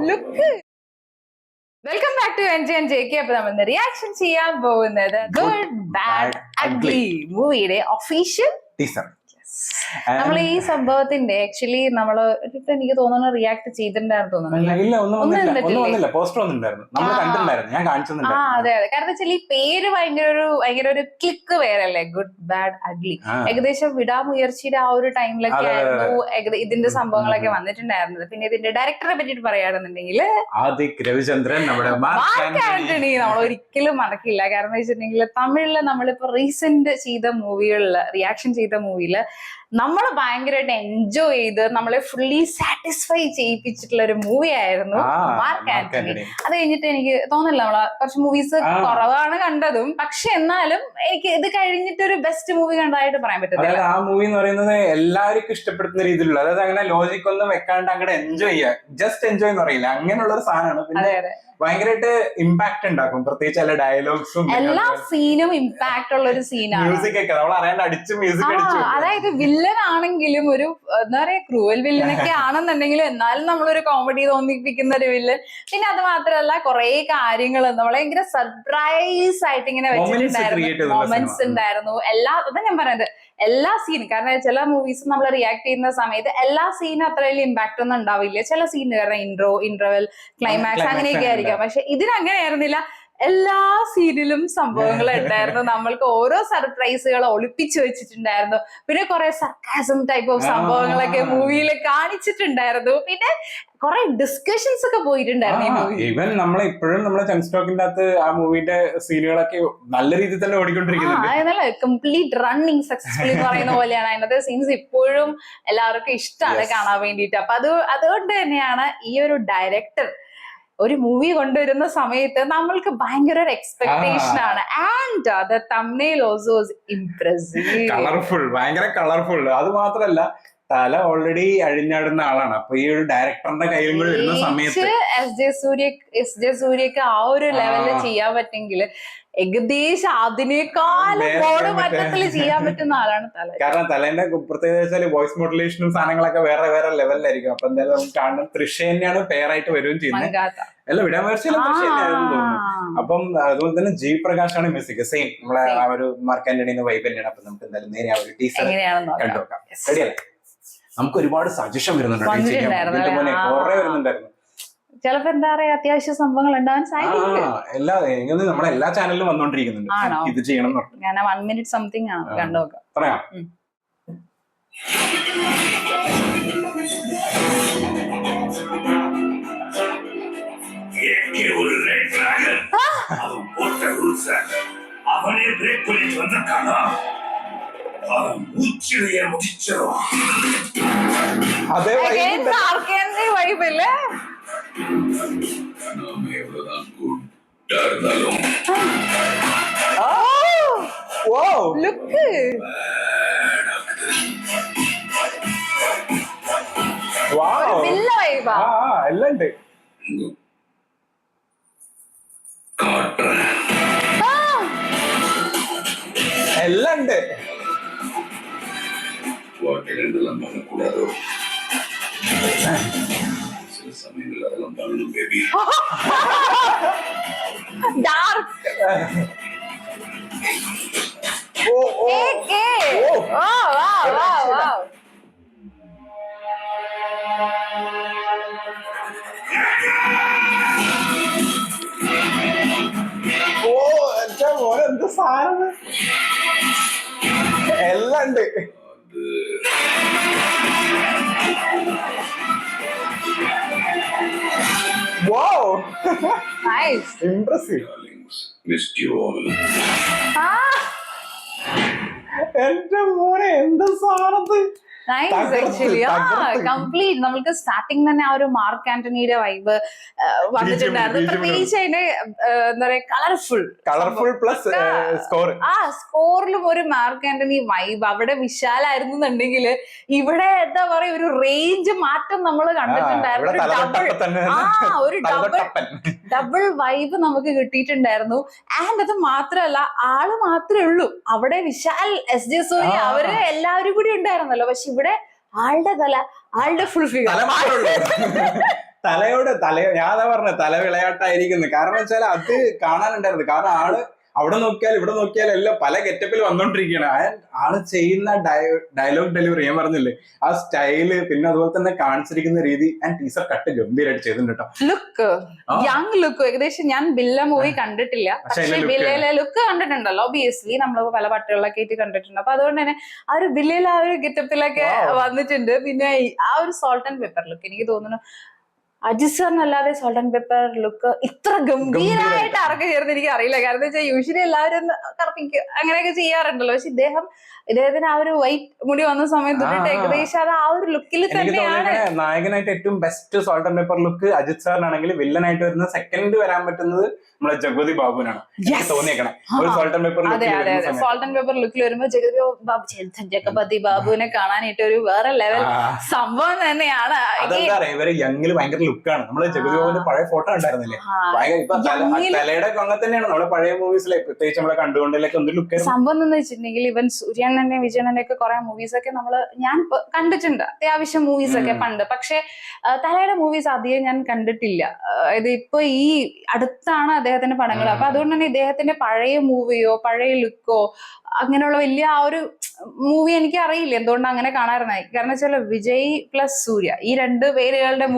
Look. Welcome back to NG and JK. അപ്പൊ നമ്മൾ reaction ചെയ്യാൻ പോകുന്നത് ഗുഡ് ബാഡ് അഗ്ലി മൂവിയുടെ ഒഫീഷ്യൽ ടീസർ. നമ്മൾ ഈ സംഭവത്തിന്റെ ആക്ച്വലി നമ്മള് എനിക്ക് തോന്നുന്നു റിയാക്ട് ചെയ്തിട്ടുണ്ടായിരുന്നു തോന്നുന്നു. പോസ്റ്റർ വന്നിട്ടുണ്ടായിരുന്നു, ഞാൻ കാണിച്ചിട്ടുണ്ടായിരുന്നു. അതെ അതെ, കാരണം വെച്ചാൽ ഈ പേര് ഭയങ്കര ഒരു ക്ലിക്ക് വേറല്ലേ, ഗുഡ് ബാഡ് അഗ്ലി. ഏകദേശം വിടാമുയർച്ചയുടെ ആ ഒരു ടൈമിലൊക്കെ ആയിരുന്നു ഇതിന്റെ സംഭവങ്ങളൊക്കെ വന്നിട്ടുണ്ടായിരുന്നത്. പിന്നെ ഇതിന്റെ ഡയറക്ടറെ പറ്റിട്ട് പറയുകയാണെന്നുണ്ടെങ്കിൽ ആദിക് രവിചന്ദ്രൻ, നമ്മുടെ മാർക്ക് ആന്റണി. നമ്മൾ ഒരിക്കലും മറക്കില്ല. കാരണം വെച്ചിട്ടുണ്ടെങ്കിൽ തമിഴില് നമ്മളിപ്പോ റീസെന്റ് ചെയ്ത മൂവികളില് റിയാക്ഷൻ ചെയ്ത മൂവിയില് നമ്മൾ ഭയങ്കരമായിട്ട് എൻജോയ് ചെയ്ത് നമ്മളെ ഫുള്ളി സാറ്റിസ്ഫൈ ചെയ്യിപ്പിച്ചിട്ടുള്ള ഒരു മൂവി ആയിരുന്നു മാർക്ക് ആന്റണി. അത് കഴിഞ്ഞിട്ട് എനിക്ക് തോന്നില്ല, നമ്മള് കുറച്ച് മൂവീസ് കുറവാണ് കണ്ടതും, പക്ഷെ എന്നാലും എനിക്ക് ഇത് കഴിഞ്ഞിട്ട് ഒരു ബെസ്റ്റ് മൂവി കണ്ടതായിട്ട് പറയാൻ പറ്റത്തില്ല. ആ മൂവി എന്ന് പറയുന്നത് എല്ലാവർക്കും ഇഷ്ടപ്പെടുന്ന രീതിയിലുള്ള, അതായത് അങ്ങനെ ലോജിക് ഒന്നും വെക്കാണ്ട് അങ്ങനെ എൻജോയ് ചെയ്യാം, ജസ്റ്റ് എൻജോയ് എന്ന് പറയില്ല, അങ്ങനെയുള്ള ഒരു സാധനമാണ്. പിന്നെ ഭയങ്കരമായിട്ട് ഇമ്പാക്ട് ഉണ്ടാക്കും, പ്രത്യേകിച്ച് എല്ലാ ഡയലോഗ്സും എല്ലാ സീനും ഇമ്പാക്ട് ഉള്ള ഒരു സീനാണ്. മ്യൂസിക് ഒക്കെ നമ്മൾ അറിയാണ്ട് അടിച്ച് മ്യൂസിക് അടിച്ചു. അതായത് വില്ലൻ ആണെങ്കിലും ഒരു എന്താ പറയാ ക്രൂവൽ വില്ലനൊക്കെ ആണെന്നുണ്ടെങ്കിലും എന്നാലും നമ്മളൊരു കോമഡി തോന്നിപ്പിക്കുന്ന ഒരു വില്ലൻ. പിന്നെ അത് മാത്രമല്ല കുറെ കാര്യങ്ങൾ നമ്മളെ ഭയങ്കര സർപ്രൈസ് ആയിട്ട് ഇങ്ങനെ വെച്ചിട്ടുണ്ടായിരുന്നു, മൊമെന്റ്സ് ഉണ്ടായിരുന്നു. അതാ ഞാൻ പറയുന്നത്, എല്ലാ സീനും. കാരണം ചില മൂവീസ് നമ്മൾ റിയാക്ട് ചെയ്യുന്ന സമയത്ത് എല്ലാ സീനും അത്ര വലിയ ഇമ്പാക്ട് ഒന്നും ഉണ്ടാവില്ല. ചില സീന് കാരണം ഇന്റർവെൽ, ക്ലൈമാക്സ് അങ്ങനെയൊക്കെ ആയിരിക്കാം. പക്ഷെ ഇതിനങ്ങനെയായിരുന്നില്ല. എല്ലാ സീനിലും സംഭവങ്ങൾ ഉണ്ടായിരുന്നു. നമ്മൾക്ക് ഓരോ സർപ്രൈസുകൾ ഒളിപ്പിച്ചു വെച്ചിട്ടുണ്ടായിരുന്നു. പിന്നെ കുറെ സർക്കാസം ടൈപ്പ് ഓഫ് സംഭവങ്ങളൊക്കെ മൂവിയിൽ കാണിച്ചിട്ടുണ്ടായിരുന്നു. പിന്നെ കുറെ ഡിസ്കഷൻസ് ഒക്കെ പോയിട്ടുണ്ടായിരുന്നു. ഈവൻ നമ്മളെ ഇപ്പോഴും നമ്മളെ ചങ്സ്റ്റോക്കിന്റെ അകത്ത് ആ മൂവിന്റെ സീനുകളൊക്കെ നല്ല രീതിയിൽ തന്നെ ഓടിക്കൊണ്ടിരിക്കുന്നുണ്ട്. കംപ്ലീറ്റ് റണ്ണിങ് സക്സസ്ഫുൾ എന്ന് പറയുന്ന പോലെയാണ് അതിനകത്തെ സീൻസ്. ഇപ്പോഴും എല്ലാവർക്കും ഇഷ്ടമാണ് കാണാൻ വേണ്ടിയിട്ട്. അപ്പൊ അതുകൊണ്ട് തന്നെയാണ് ഈ ഒരു ഡയറക്ടർ ഒരു മൂവി കൊണ്ടുവരുന്ന സമയത്ത് നമ്മൾക്ക് ഭയങ്കര ഒരു എക്സ്പെക്ടേഷൻ ആണ്. And the thumbnail also was impressive, colourful, ഭയങ്കര കളർഫുൾ. അത് മാത്രല്ല തല ഓൾറെഡി അഴിഞ്ഞാടുന്ന ആളാണ്. അപ്പൊ ഈ ഒരു ഡയറക്ടറിന്റെ കയ്യിലും കൂടി വരുന്ന സമയത്ത് എസ് ജെ സൂര്യക്ക് ആ ഒരു ലെവലിൽ ചെയ്യാൻ പറ്റുമെങ്കിൽ ഏകദേശം അതിനേക്കാളും മറ്റത്തിൽ ചെയ്യാൻ പറ്റുന്ന ആളാണ് തല. കാരണം തലേന്റെ പ്രത്യേകത വോയിസ് മോഡുലേഷനും സാധനങ്ങളൊക്കെ വേറെ വേറെ ലെവലിലായിരിക്കും. അപ്പൊ എന്തായാലും നമുക്ക് കാണുന്ന തൃശ തന്നെയാണ് പേരായിട്ട് വരികയും ചെയ്യുന്നത്. അല്ല, വിടാമേർച്ചയിലും തൃശ തന്നെയാണെന്ന് തോന്നുന്നു. അപ്പം അതുപോലെ തന്നെ ജി പ്രകാശാണ് മ്യൂസിക്, സെയിം നമ്മളെ ആ ഒരു മാർക്ക് ആന്റണിയുടെ വൈബ് തന്നെയാണ്. അപ്പൊ നമുക്ക് എന്തായാലും നേരെ ആ ഒരു ടീസർ കണ്ടുനോക്കാം. റെഡിയല്ലേ? നമുക്ക് ഒരുപാട് സജഷൻ വരുന്നുണ്ട്, കുറെ വരുന്നുണ്ടായിരുന്നു. ചിലപ്പോ എന്താ പറയാ അത്യാവശ്യ സംഭവങ്ങൾ ഉണ്ടാവാൻ സാധ്യത. നമ്മളെ എല്ലാ ചാനലിലും വന്നോണ്ടിരിക്കുന്നുണ്ട് ഇത് ചെയ്യണം. ഞാൻ 1 minute സംതിങ് ആണ് കണ്ടുനോക്കാം. പറയാം. அவனே பிரேக் பண்ணிட்டு வந்திருக்கானா? அவன் மூச்சிலேயே முடிச்சிடும். அதே வைபில்ல நாம எவ்வளவுதான் குட்டா இருந்தாலும் லுக்கு വില്ല വൈബാ എല്ലാം ഉണ്ട്. എല്ലാം ഉണ്ട്. വാട്ടിലെല്ലാം பண்ணக்கூடாதோ? சில சமயங்கள் அதெல்லாம் பண்ணணும் பேபி. டார்க். എന്ത് സാധനം, എല്ലാം ഉണ്ട്. Wow! Nice. Impressive. Missed you all. എന്റെ മോനെ എന്ത് സാധനത്ത്. കംപ്ലീറ്റ് നമ്മൾക്ക് സ്റ്റാർട്ടിങ് തന്നെ ആ ഒരു മാർക്ക് ആന്റണിയുടെ വൈബ് വന്നിട്ടുണ്ടായിരുന്നു. പ്രത്യേകിച്ച് അതിന്റെ എന്താ പറയാ കളർഫുൾ പ്ലസ് സ്കോറിലും ഒരു മാർക്ക് ആന്റണി വൈബ്. അവിടെ വിശാലായിരുന്നു എന്നുണ്ടെങ്കിൽ ഇവിടെ എന്താ പറയാ ഒരു റേഞ്ച് മാറ്റം നമ്മൾ കണ്ടിട്ടുണ്ടായിരുന്നു. ഒരു ഡബിൾ വൈബ് നമുക്ക് കിട്ടിയിട്ടുണ്ടായിരുന്നു. ആൻഡ് അത് മാത്രമല്ല ആള് മാത്രമേ ഉള്ളൂ അവിടെ, വിശാൽ, എസ് ജെ സൂര്യ അവര് എല്ലാവരും കൂടി ഉണ്ടായിരുന്നല്ലോ. പക്ഷെ ഇവിടെ ആളുടെ തല, ആളുടെ ഫുൾ ഫിഗർ, ഞാൻ അതാ പറഞ്ഞ തല വിളയാട്ടായിരിക്കുന്നു. കാരണം വെച്ചാൽ അത് കാണാനുണ്ടായിരുന്നു. കാരണം അവിടെ നോക്കിയാൽ ഇവിടെ നോക്കിയാൽ എല്ലാം പല ഗെറ്റപ്പിൽ വന്നോണ്ടിരിക്കുകയാണ്. ആള് ചെയ്യുന്ന ഡയലോഗ് ഡെലിവറി ഞാൻ പറഞ്ഞില്ലേ, ആ സ്റ്റൈല്, പിന്നെ അതുപോലെ തന്നെ കാണിച്ചിരിക്കുന്ന രീതി ആൻഡ് ടീസർ കട്ട് ഗംഭീരമായിട്ട് ചെയ്തിട്ടുണ്ട് കേട്ടോ. Look, young look. ഏകദേശം ഞാൻ ബില്ല മൂവി കണ്ടിട്ടില്ല, പക്ഷെ ബില്ലയിലെ ലുക്ക് കണ്ടിട്ടുണ്ടല്ലോ. ഒബിയസ്ലി നമ്മൾ പല പട്ടുകളിലൊക്കെ ആയിട്ട് കണ്ടിട്ടുണ്ട്. അപ്പൊ അതുകൊണ്ട് തന്നെ ആ ഒരു ബില്ലയിൽ ആ ഒരു ഗെറ്റപ്പിലൊക്കെ വന്നിട്ടുണ്ട്. പിന്നെ ആ ഒരു സോൾട്ട് ആൻഡ് പെപ്പർ ലുക്ക് എനിക്ക് തോന്നുന്നു അജിത് സാറിനല്ലാതെ സോൾട്ട് ആൻഡ് പെപ്പർ ലുക്ക് ഇത്ര ഗംഭീരമായിട്ട് ആർക്ക് ചേർന്ന് എനിക്ക് അറിയില്ല. കാരണം വെച്ചാൽ യൂഷ്വലി എല്ലാവരും കറുപ്പിക്കും അങ്ങനെയൊക്കെ ചെയ്യാറുണ്ടല്ലോ. പക്ഷെ ഇദ്ദേഹത്തിന് ആ ഒരു വൈറ്റ് മുടി വന്ന സമയത്ത് ഏകദേശം അത് ആ ഒരു ലുക്കിൽ തന്നെയാണ്. നായകനായിട്ട് ഏറ്റവും best salt and pepper look Ajith സാറിനാണെങ്കിൽ വില്ലനായിട്ട് വരുന്ന സെക്കൻഡ് വരാൻ പറ്റുന്നത് നമ്മളെ ജഗതി ബാബുവിനാണ് തോന്നിയേക്കണം. ഒരു salt and pepper salt and pepper ലുക്കിൽ വരുമ്പോ ജഗപതി ബാബുവിനെ കാണാനായിട്ട് ഒരു വേറെ ലെവൽ സംഭവം തന്നെയാണ്. അതെന്താ പറയാ, ഇവര് യങ്ങില് ഭയങ്കര ലുക്കാണ്. നമ്മള് ജഗതി ബാബുവിന്റെ പഴയ ഫോട്ടോ ഉണ്ടായിരുന്നില്ലേ, ഭയങ്കര ഇപ്പൊ തലയുടെ അങ്ങനെ തന്നെയാണ് നമ്മളെ പഴയ മൂവീസിലെ, പ്രത്യേകിച്ച് നമ്മളെ കണ്ടുകൊണ്ടിലേക്ക് എന്ത് ലുക്ക്. സംഭവം എന്ന് വെച്ചിട്ടുണ്ടെങ്കിൽ ഇവൻ സൂര്യനെ വിജയനെ ഒക്കെ കുറെ മൂവീസ് ഒക്കെ ഞാൻ കണ്ടിട്ടുണ്ട്, അത്യാവശ്യം മൂവീസ് ഒക്കെ പണ്ട്. പക്ഷെ തലയുടെ മൂവീസ് അധികം ഞാൻ കണ്ടിട്ടില്ല. ഇത് ഇപ്പൊ ഈ അടുത്താണ് അദ്ദേഹത്തിന്റെ പടങ്ങൾ. അപ്പൊ അതുകൊണ്ട് തന്നെ ഇദ്ദേഹത്തിന്റെ പഴയ മൂവിയോ പഴയ ലുക്കോ അങ്ങനെയുള്ള വലിയ ആ ഒരു മൂവി എനിക്ക് അറിയില്ല എന്തുകൊണ്ട് അങ്ങനെ കാണാറുണ്ടായി. കാരണം വെച്ചാൽ വിജയ് പ്ലസ് സൂര്യ ഈ രണ്ട് പേരുകളുടെ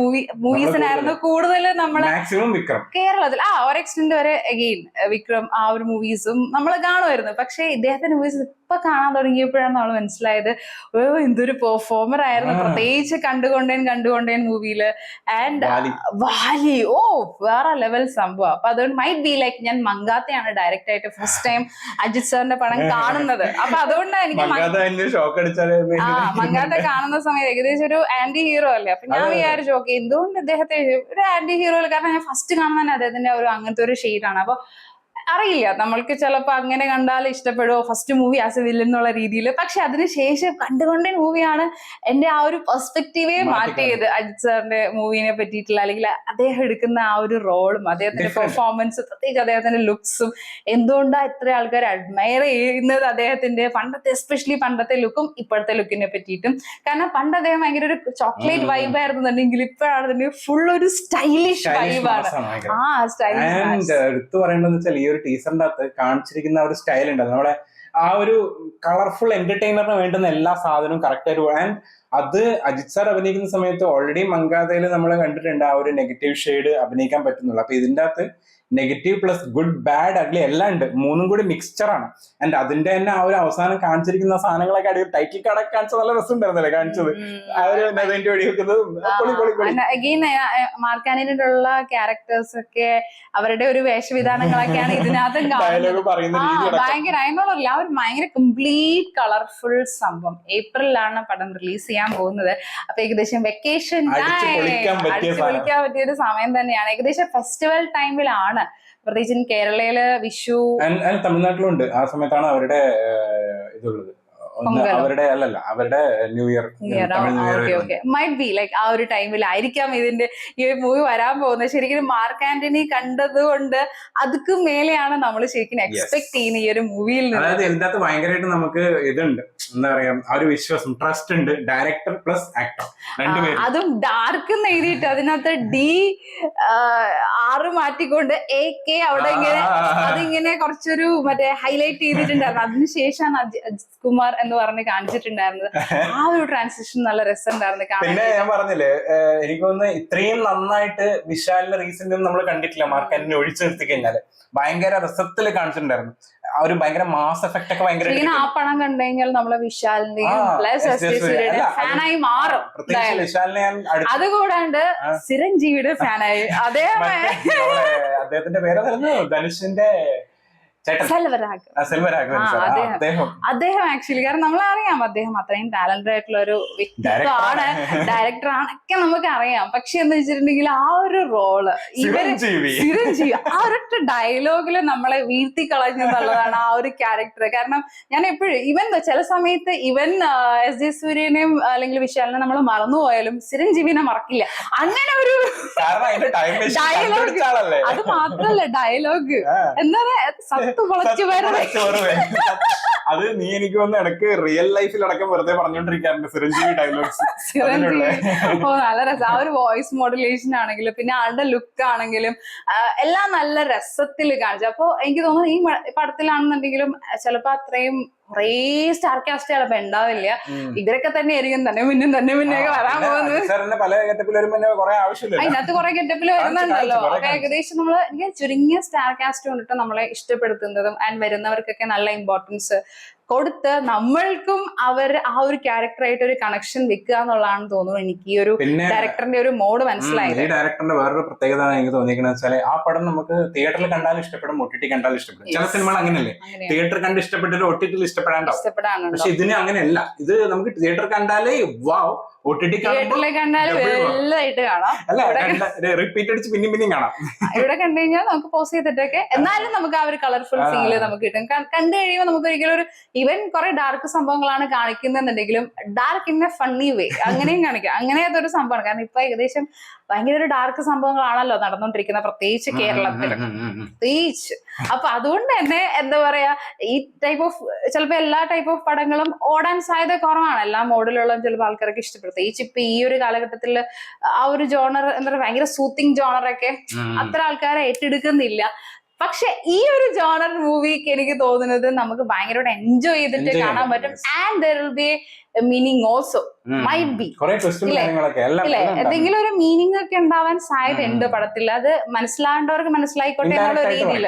മൂവീസിനായിരുന്നു കൂടുതൽ നമ്മള് കേരളത്തിൽ ഒരു എക്സ്റ്റെന്റ് വരെ അഗെയിൻ വിക്രം ആ ഒരു മൂവീസും നമ്മൾ കാണുമായിരുന്നു. പക്ഷെ ഇദ്ദേഹത്തിന്റെ മൂവീസ് ഇപ്പൊ കാണാൻ തുടങ്ങിയപ്പോഴാണ് നമ്മൾ മനസ്സിലായത് എന്തൊരു പെർഫോമർ ആയിരുന്നു. പ്രത്യേകിച്ച് കണ്ടുകൊണ്ടേൻ മൂവിയില് ആൻഡ് വാലി വേറെ ലെവൽ സംഭവം. അപ്പൊ അതുകൊണ്ട് മൈറ്റ് ബി ലൈക്ക് ഞാൻ മങ്കാത്തയാണ് ഡയറക്റ്റ് ആയിട്ട് ഫസ്റ്റ് ടൈം അജിത് സാറിന്റെ പടം കാണുന്നത്. അപ്പൊ അതുകൊണ്ടാണ് എനിക്ക് മങ്കാത്ത കാണുന്ന സമയത്ത് ഏകദേശം ഒരു ആന്റി ഹീറോ അല്ലേ. അപ്പൊ ഞാൻ വിചാരിച്ചു ഓക്കെ എന്തുകൊണ്ട് ഇദ്ദേഹത്തെ ഒരു ആന്റി ഹീറോ, കാരണം ഞാൻ ഫസ്റ്റ് കാണുന്ന അദ്ദേഹത്തിന്റെ ഒരു അങ്ങനത്തെ ഒരു ഷെയ്ഡാണ്. അപ്പൊ അറിയില്ല, നമ്മൾക്ക് ചിലപ്പോ അങ്ങനെ കണ്ടാൽ ഇഷ്ടപ്പെടുമോ first movie as a villain എന്നുള്ള രീതിയിൽ. പക്ഷെ അതിനുശേഷം കണ്ടുകൊണ്ടേ മൂവിയാണ് എന്റെ ആ ഒരു പെർസ്പെക്റ്റീവേ മാറ്റിയത്. അജിത് സാറിന്റെ മൂവിനെ പറ്റിയിട്ടുള്ള അല്ലെങ്കിൽ അദ്ദേഹം എടുക്കുന്ന ആ ഒരു റോളും അദ്ദേഹത്തിന്റെ പെർഫോമൻസ്, പ്രത്യേകിച്ച് അദ്ദേഹത്തിന്റെ ലുക്സും, എന്തുകൊണ്ടാണ് ഇത്ര ആൾക്കാർ അഡ്മയർ ചെയ്യുന്നത് അദ്ദേഹത്തിന്റെ എസ്പെഷ്യലി പണ്ടത്തെ ലുക്കും ഇപ്പോഴത്തെ ലുക്കിനെ പറ്റിയിട്ടും. കാരണം പണ്ട് അദ്ദേഹം ഭയങ്കര ഒരു ചോക്ലേറ്റ് വൈബ് ആയിരുന്നുണ്ടെങ്കിൽ ഇപ്പോഴാണ് ഫുൾ ഒരു സ്റ്റൈലിഷ് വൈബാണ്. എടുത്തു പറയേണ്ടതെന്ന് വെച്ചാൽ ഈ ഒരു ടീസറിന്റെ അകത്ത് കാണിച്ചിരിക്കുന്ന ഒരു സ്റ്റൈൽ ഉണ്ട്. നമ്മളെ ആ ഒരു കളർഫുൾ എന്റർടൈനറിന് വേണ്ടുന്ന എല്ലാ സാധനവും കറക്റ്റ് ആയിട്ട്. ആൻഡ് അത് അജിത് സാർ അഭിനയിക്കുന്ന സമയത്ത് ഓൾറെഡി മങ്കാതയിൽ നമ്മൾ കണ്ടിട്ടുണ്ട് ആ ഒരു നെഗറ്റീവ് ഷെയ്ഡ് അഭിനയിക്കാൻ പറ്റുന്നുള്ളൂ. അപ്പൊ ഇതിന്റെ അകത്ത് negative plus good bad ugly എല്ലാം ഉണ്ട്, മൂന്നും കൂടി മിക്സ്ചറാണ്. ആൻഡ് അതിന്റെ തന്നെ ആ ഒരു അവസാനം കാണിച്ചിരിക്കുന്ന സാധനങ്ങളൊക്കെ അടി ടൈറ്റിൽ കാർഡൊക്കെ കാണിച്ചത് നല്ല രസം ഉണ്ടായിരുന്നല്ലേ കാണിച്ചത്, ആ ഒരു നദന്റെ വെടി വെക്കുന്നത്. മാർക്കാനിലുള്ള ക്യാരക്ടേഴ്സ് ഒക്കെ അവരുടെ ഒരു വേഷവിധാനങ്ങളൊക്കെയാണ് ഇതിനകത്തും ഭയങ്കര അതിനോടല്ല ആ ഒരു ഭയങ്കര കംപ്ലീറ്റ് കളർഫുൾ സംഭവം. ഏപ്രിലാണ് പടം റിലീസ് ചെയ്യാൻ പോകുന്നത്. അപ്പൊ ഏകദേശം വെക്കേഷൻ വിളിക്കാൻ പറ്റിയ ഒരു സമയം തന്നെയാണ്. ഏകദേശം ഫെസ്റ്റിവൽ ടൈമിലാണ്, പ്രത്യേകിച്ച് കേരളയില് വിഷു തമിഴ്നാട്ടിലും ഉണ്ട്. ആ സമയത്താണ് അവരുടെ ഇതുള്ളത്, അവരുടെ new year might be like ആ ഒരു ടൈമിലായിരിക്കാം ഇതിന്റെ ഈ മൂവി വരാൻ പോകുന്നത്. ശരിക്കും മാർക്ക് ആന്റണി കണ്ടത് കൊണ്ട് അതുക്കും മേലെയാണ് നമ്മൾ ശരിക്കും എക്സ്പെക്ട് ചെയ്യുന്ന ഈ ഒരു മൂവിയിൽ നിന്ന്. അതായത് ഇതിനകത്ത് ഭയങ്കരമായിട്ട് നമുക്ക് ഇതുണ്ട്, എന്താ പറയാ, ആ ഒരു വിശ്വാസം, ട്രസ്റ്റ് ഉണ്ട്. ഡയറക്ടർ പ്ലസ് ആക്ടർ രണ്ടുപേരും, അതും ഡാർക്ക് എന്ന് എഴുതിയിട്ട് അതിനകത്ത് D6 മാറ്റിക്കൊണ്ട് AK അവിടെ ഇങ്ങനെ അതിങ്ങനെ കുറച്ചൊരു മറ്റേ ഹൈലൈറ്റ് ചെയ്തിട്ടുണ്ടായിരുന്നു. അതിനുശേഷമാണ് അജിത് കുമാർ എന്ന് പറഞ്ഞ് കാണിച്ചിട്ടുണ്ടായിരുന്നത്. ആ ഒരു ട്രാൻസിഷൻ നല്ല രസമുണ്ടായിരുന്നു കാണാൻ. പിന്നെ ഞാൻ പറഞ്ഞില്ലേ, എനിക്ക് തോന്നുന്നു ഇത്രയും നന്നായിട്ട് വിശാലിന്റെ റീസെന്റ് നമ്മൾ കണ്ടിട്ടില്ല. മാർക്ക് ആന്റണി ഒഴിച്ചു നിർത്തി കഴിഞ്ഞാല് ഭയങ്കര രസത്തിൽ കാണിച്ചിട്ടുണ്ടായിരുന്നു. ആ ഒരു ഭയങ്കര മാസ് എഫക്ട് ഒക്കെ ഭയങ്കര. ആ പണം കണ്ടു കഴിഞ്ഞാൽ നമ്മളെ വിശാലിന്റെയും ഫാനായി മാറും. അതുകൂടാണ്ട് ചിരഞ്ജീവിയുടെ ഫാനായി. അദ്ദേഹത്തിന്റെ പേരായിരുന്നു ധനുഷിന്റെ അദ്ദേഹം ആക്ച്വലി, കാരണം നമ്മളറിയാം അദ്ദേഹം അത്രയും ടാലന്റഡ് ആയിട്ടുള്ള ഒരു വ്യക്തിത്വമാണ്, ഡയറക്ടർ ആണൊക്കെ നമുക്ക് അറിയാം. പക്ഷെ എന്ന് വെച്ചിട്ടുണ്ടെങ്കിൽ ആ ഒരു റോള് ചിരഞ്ജീവി ആ ഒരൊറ്റ ഡയലോഗില് നമ്മളെ വീഴ്ത്തി കളഞ്ഞെന്നുള്ളതാണ് ആ ഒരു ക്യാരക്ടർ. കാരണം ഞാൻ എപ്പോഴും ഇവൻ ചില സമയത്ത് ഇവൻ S.J. സൂര്യനെയും അല്ലെങ്കിൽ വിശാലിനെ നമ്മൾ മറന്നുപോയാലും ചിരഞ്ജീവിനെ മറക്കില്ല. അങ്ങനെ ഒരു ഡയലോഗ്, അത് മാത്രല്ല ഡയലോഗ് എന്താ പൊളച്ചു വരുന്നത് അത് നീ എനിക്ക് വന്ന് ഇടയ്ക്ക് റിയൽ ലൈഫിൽ അടക്കം വെറുതെ പറഞ്ഞോണ്ടിരിക്കാറുണ്ട് ചിരഞ്ജീവി ഡയലോഗ്സ്. ഓ നല്ല രസം. ആ ഒരു വോയിസ് മോഡുലേഷൻ ആണെങ്കിലും പിന്നെ ആളുടെ ലുക്ക് ആണെങ്കിലും എല്ലാം നല്ല രസത്തിൽ കാണിച്ചു. അപ്പൊ എനിക്ക് തോന്നുന്നു ഈ പടത്തിലാണെന്നുണ്ടെങ്കിലും ചിലപ്പോ അത്രയും കുറേ സ്റ്റാർ കാസ്റ്റ് ചിലപ്പോ ഉണ്ടാവില്ല. ഇവരൊക്കെ തന്നെ ആയിരിക്കും തന്നെ മുന്നേ വരാൻ പോകുന്നത്. പല ഗെറ്റപ്പിൽ വരുമ്പോ കുറെ ആവശ്യമില്ല, അതിനകത്ത് കുറെ ഗെറ്റപ്പിൽ വരുന്നുണ്ടല്ലോ. അപ്പൊ ഏകദേശം നമ്മള് എനിക്ക് ചുരുങ്ങിയ സ്റ്റാർ കാസ്റ്റ് കൊണ്ടിട്ട് നമ്മളെ ഇഷ്ടപ്പെടുത്തുന്നതും ആൻഡ് വരുന്നവർക്കൊക്കെ നല്ല ഇമ്പോർട്ടൻസ് കൊടുത്ത് നമ്മൾക്കും അവർ ആ ഒരു ക്യാരക്ടറായിട്ട് ഒരു കണക്ഷൻ വെക്കുക എന്നുള്ളതാണെന്ന് തോന്നുന്നു എനിക്ക് ഈ ഒരു ഡയറക്ടറിന്റെ ഒരു മോഡ് മനസ്സിലായത്. ഈ ഡയറക്ടറിന്റെ വേറൊരു പ്രത്യേകത എനിക്ക് തോന്നിയിരിക്കുന്നത് വെച്ചാൽ ആ പടം നമുക്ക് തിയേറ്ററിൽ കണ്ടാലും ഇഷ്ടപ്പെടും, OTT കണ്ടാലും ഇഷ്ടപ്പെടും. ചില സിനിമകൾ അങ്ങനെയല്ലേ, തിയേറ്റർ കണ്ട് ഇഷ്ടപ്പെട്ടിട്ട് OTT ഇഷ്ടപ്പെടാണ്ടാവും. പക്ഷെ ഇതിന് അങ്ങനെയല്ല. ഇത് നമുക്ക് തിയേറ്റർ കണ്ടാലേ വാവ്, OTT തിയേറ്ററിൽ കണ്ടാലും വലുതായിട്ട് കാണാം, അല്ല റിപ്പീറ്റ് അടിച്ച് പിന്നെയും കാണാം. ഇവിടെ കണ്ടു കഴിഞ്ഞാൽ നമുക്ക് പോസ് ചെയ്തിട്ടൊക്കെ എന്നാലും നമുക്ക് ആ ഒരു കളർഫുൾ ഫീല് നമുക്ക് കിട്ടും. കണ്ടു കഴിയുമ്പോൾ നമുക്ക് ഒരിക്കലും ഒരു ഈവൻ കുറെ ഡാർക്ക് സംഭവങ്ങളാണ് കാണിക്കുന്നുണ്ടെങ്കിലും ഡാർക്ക് ഇൻ എ ഫണ്ണി വേ അങ്ങനെയും കാണിക്കാം. അങ്ങനെയാത്ത ഒരു സംഭവമാണ്. കാരണം ഇപ്പൊ ഏകദേശം ഭയങ്കര ഒരു ഡാർക്ക് സംഭവങ്ങളാണല്ലോ നടന്നുകൊണ്ടിരിക്കുന്നത്, പ്രത്യേകിച്ച് കേരളത്തിൽ പ്രത്യേകിച്ച്. അപ്പൊ അതുകൊണ്ട് തന്നെ എന്താ പറയാ, ഈ ടൈപ്പ് ഓഫ് ചിലപ്പോ എല്ലാ ടൈപ്പ് ഓഫ് പടങ്ങളും ഓടാൻ സാധ്യത കുറവാണ്. എല്ലാ മോഡിലുള്ള ചിലപ്പോൾ ആൾക്കാർക്ക് ഇഷ്ടപ്പെടും. പ്രത്യേകിച്ച് ഇപ്പൊ ഈ ഒരു കാലഘട്ടത്തിൽ ആ ഒരു ജോണർ എന്താ പറയുക, ഭയങ്കര സൂത്തിങ് ജോണറൊക്കെ അത്ര ആൾക്കാരെ ഏറ്റെടുക്കുന്നില്ല. പക്ഷെ ഈ ഒരു ജോണർ മൂവിക്ക് എനിക്ക് തോന്നുന്നത് നമുക്ക് ഭയങ്കരമായിട്ട് എൻജോയ് ചെയ്തിട്ട് കാണാൻ പറ്റും. And there will be meaning also, might be ഇല്ലേ, എന്തെങ്കിലും ഒരു മീനിങ് ഒക്കെ ഉണ്ടാവാൻ സാധ്യത ഉണ്ട് പടത്തിൽ. അത് മനസ്സിലാവേണ്ടവർക്ക് മനസ്സിലായിക്കോട്ടെ എന്നുള്ള രീതിയിൽ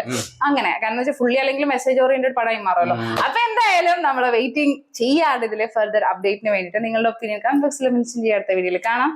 അങ്ങനെ. കാരണം വെച്ചാൽ ഫുള്ളി അല്ലെങ്കിൽ മെസ്സേജ് ഓറിയന്റഡ് പടമായി മാറുമല്ലോ. അപ്പൊ എന്തായാലും നമ്മൾ വെയിറ്റിംഗ് ചെയ്യാണ്ട് ഇതിലെ ഫർദർ അപ്ഡേറ്റിന് വേണ്ടിയിട്ട് നിങ്ങളുടെ ഒപ്പീനിയൻ കമന്റ് ബോക്സിൽ മെൻഷൻ ചെയ്യാത്ത വീഡിയോയിൽ കാണാം.